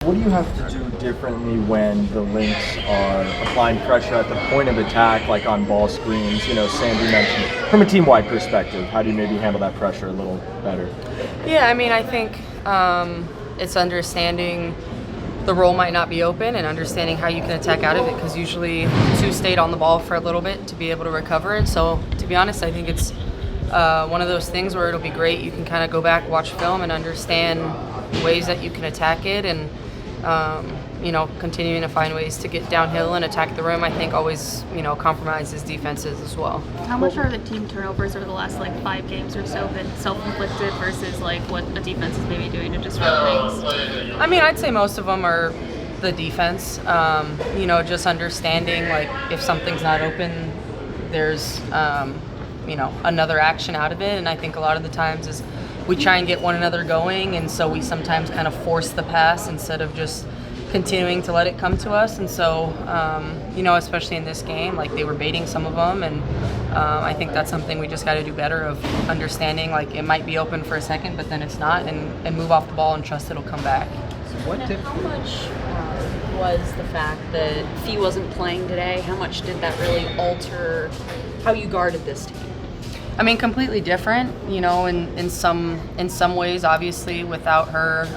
What do you have to do differently when the Lynx are applying pressure at the point of attack, like on ball screens? You know, Sandy mentioned it. From a team-wide perspective, how do you maybe handle that pressure a little better? Yeah, I mean, I think it's understanding the role might not be open and understanding how you can attack out of it, because usually two stayed on the ball for a little bit to be able to recover. And so, to be honest, I think it's one of those things where it'll be great. You can kind of go back, watch film, and understand ways that you can attack it, and continuing to find ways to get downhill and attack the rim, I think always, compromises defenses as well. How much are the team turnovers over the last 5 games or so been self-inflicted versus what a defense is maybe doing to disrupt things? I mean, I'd say most of them are the defense. Just understanding if something's not open, there's another action out of it, and I think a lot of the times is we try and get one another going, and so we sometimes kind of force the pass instead of just continuing to let it come to us. And so, especially in this game, they were baiting some of them, and I think that's something we just got to do better of understanding, it might be open for a second, but then it's not, and move off the ball and trust it'll come back. How much was the fact that Fee wasn't playing today? How much did that really alter how you guarded this team? I mean, completely different, in some ways, obviously, without her.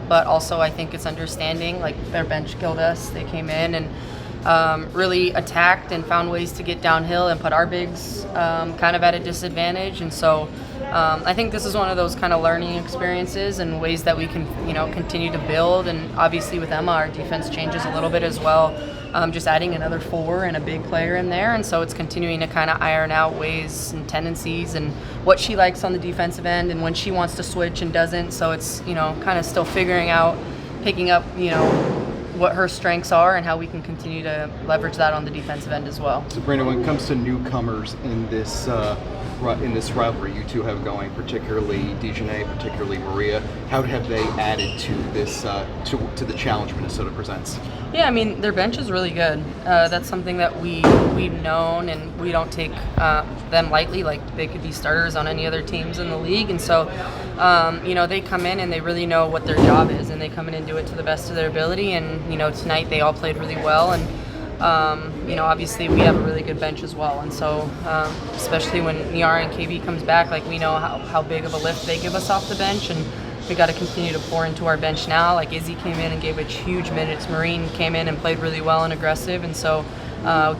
But also, I think it's understanding, their bench killed us. They came in and really attacked and found ways to get downhill and put our bigs kind of at a disadvantage. And so I think this is one of those kind of learning experiences and ways that we can, continue to build. And obviously with Emma, our defense changes a little bit as well. Just adding another 4 and a big player in there, and so it's continuing to kind of iron out ways and tendencies and what she likes on the defensive end and when she wants to switch and doesn't. So it's kind of still figuring out, picking up what her strengths are and how we can continue to leverage that on the defensive end as well. Sabrina, when it comes to newcomers in this rivalry you two have going, particularly Dejanay, particularly Maria, how have they added to this to the challenge Minnesota presents? Yeah, I mean, their bench is really good. That's something that we've known, and we don't take them lightly. They could be starters on any other teams in the league, and so they come in and they really know what their job is, and they come in and do it to the best of their ability. And tonight they all played really well, and obviously we have a really good bench as well. And so especially when Niara and KB comes back, we know how big of a lift they give us off the bench, and we got to continue to pour into our bench now. Izzy came in and gave it huge minutes. Marine came in and played really well and aggressive, and so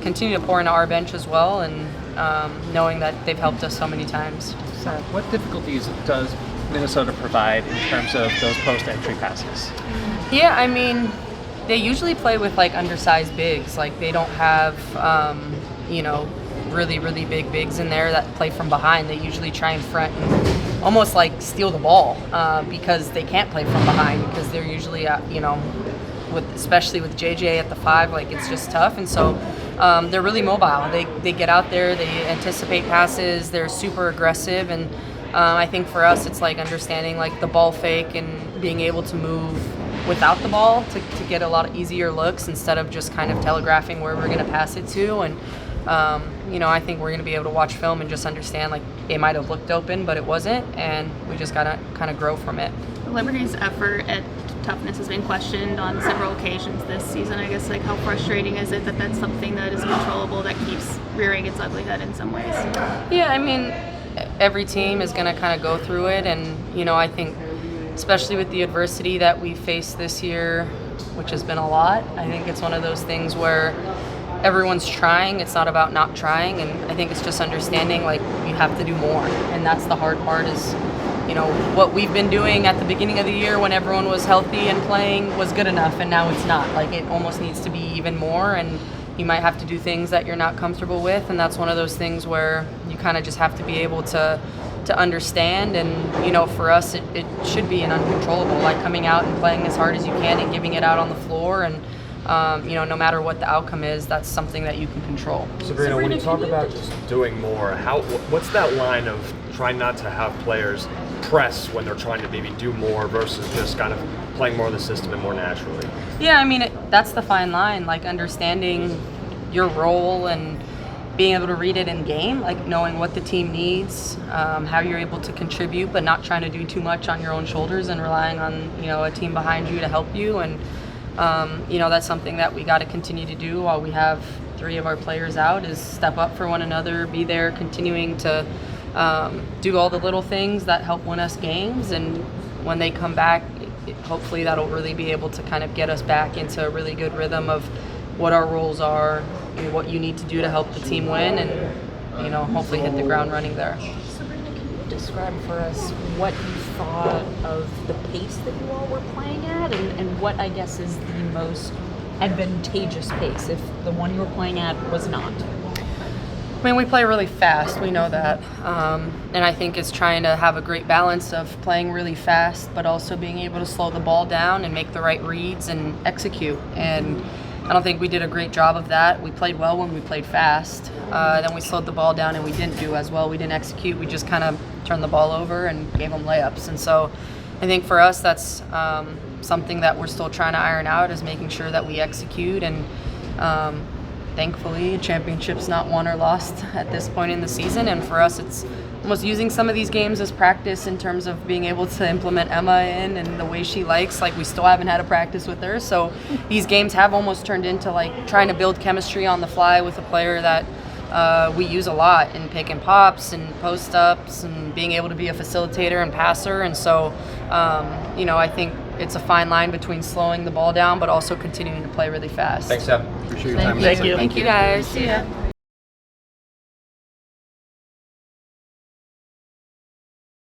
continue to pour into our bench as well, and knowing that they've helped us so many times. So what difficulties does Minnesota provide in terms of those post-entry passes? Yeah, I mean, they usually play with undersized bigs. They don't have really, really big bigs in there that play from behind. They usually try in front and almost steal the ball because they can't play from behind, because they're usually especially with JJ at the 5, it's just tough. And so they're really mobile. They get out there, they anticipate passes, they're super aggressive, and I think for us it's understanding the ball fake and being able to move without the ball to get a lot of easier looks instead of just kind of telegraphing where we're going to pass it to. And I think we're going to be able to watch film and just understand it might have looked open, but it wasn't, and we just got to kind of grow from it. Liberty's effort at toughness has been questioned on several occasions this season. I guess how frustrating is it that that's something that is controllable that keeps rearing its ugly head in some ways? Yeah, I mean, every team is going to kind of go through it, and I think especially with the adversity that we faced this year, which has been a lot, I think it's one of those things where everyone's trying. It's not about not trying, and I think it's just understanding you have to do more, and that's the hard part is what we've been doing at the beginning of the year when everyone was healthy and playing was good enough, and now it's not. It almost needs to be even more, and you might have to do things that you're not comfortable with, and that's one of those things where you kind of just have to be able to understand. And for us it should be an uncontrollable, coming out and playing as hard as you can and giving it out on the floor, and no matter what the outcome is, that's something that you can control. Sabrina, when you talk about just doing more, what's that line of trying not to have players press when they're trying to maybe do more versus just kind of playing more of the system and more naturally? Yeah, I mean, that's the fine line, understanding your role and being able to read it in game, like knowing what the team needs, how you're able to contribute, but not trying to do too much on your own shoulders and relying on, you know, a team behind you to help you. And, you know, that's something that we got to continue to do while we have 3 of our players out, is step up for one another, be there, continuing to do all the little things that help win us games. And when they come back, hopefully that'll really be able to kind of get us back into a really good rhythm of what our roles are, you know, what you need to do to help the team win, and, you know, hopefully hit the ground running there. Sabrina, can you describe for us what you thought of the pace that you all were playing at, and what I guess is the most advantageous pace if the one you were playing at was not? I mean, we play really fast, we know that. And I think it's trying to have a great balance of playing really fast, but also being able to slow the ball down and make the right reads and execute. And I don't think we did a great job of that. We played well when we played fast. Then we slowed the ball down and we didn't do as well. We didn't execute. We just kind of turned the ball over and gave them layups. And so I think for us, that's something that we're still trying to iron out, is making sure that we execute. And thankfully, a championship's not won or lost at this point in the season. And for us, it's almost using some of these games as practice in terms of being able to implement Emma in and the way she likes. Like, we still haven't had a practice with her. So these games have almost turned into like trying to build chemistry on the fly with a player that we use a lot in pick and pops and post ups and being able to be a facilitator and passer. And so, you know, I think it's a fine line between slowing the ball down but also continuing to play really fast. Thanks, Sam. Appreciate your time. Thank you guys. See ya.